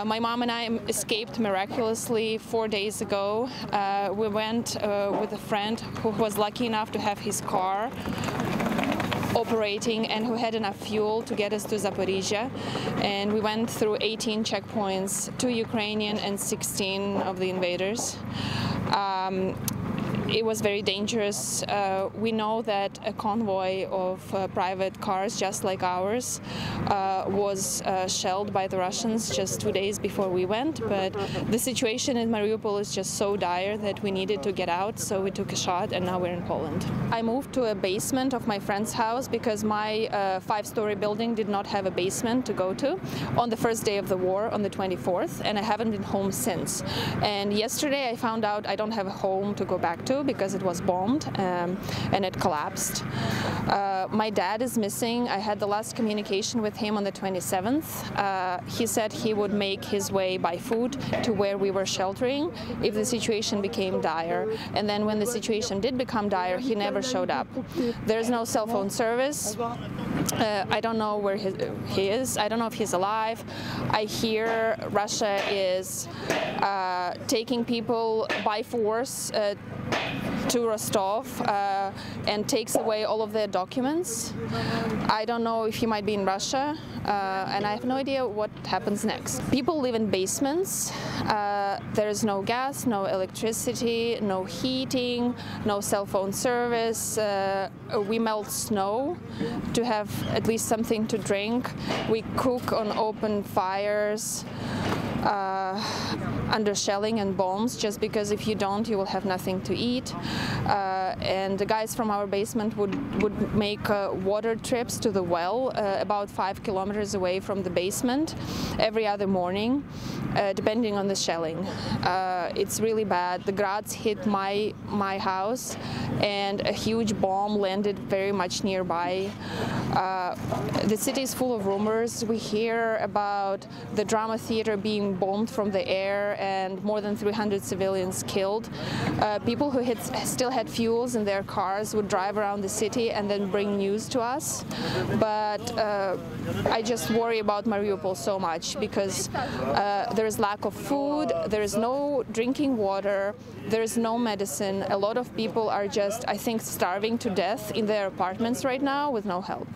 My mom and I escaped miraculously 4 days ago. We went with a friend who was lucky enough to have his car operating and who had enough fuel to get us to Zaporizhia, and we went through 18 checkpoints, 2 Ukrainian and 16 of the invaders. It was very dangerous. We know that a convoy of private cars, just like ours, was shelled by the Russians just 2 days before we went, but the situation in Mariupol is just so dire that we needed to get out, so we took a shot and now we're in Poland. I moved to a basement of my friend's house because my 5-story building did not have a basement to go to on the first day of the war, on the 24th, and I haven't been home since. And yesterday I found out I don't have a home to go back to because it was bombed and it collapsed. My dad is missing. I had the last communication with him on the 27th. He said he would make his way by foot to where we were sheltering if the situation became dire. And then when the situation did become dire, he never showed up. There's no cell phone service. I don't know where he is. I don't know if he's alive. I hear Russia is taking people by force to Rostov and takes away all of their documents. I don't know if he might be in Russia, and I have no idea what happens next. People live in basements. There's no gas, no electricity, no heating, no cell phone service. We melt snow to have at least something to drink. We cook on open fires under shelling and bombs, just because if you don't, you will have nothing to eat. And the guys from our basement would make water trips to the well about 5 kilometers away from the basement every other morning, depending on the shelling. It's really bad. The grads hit my house and a huge bomb landed very much nearby. The city is full of rumors. We hear about the drama theater being bombed from the air and more than 300 civilians killed. People who still had fuels in their cars would drive around the city and then bring news to us. But I just worry about Mariupol so much because there is lack of food, there is no drinking water, there is no medicine. A lot of people are just, I think, starving to death in their apartments right now with no help.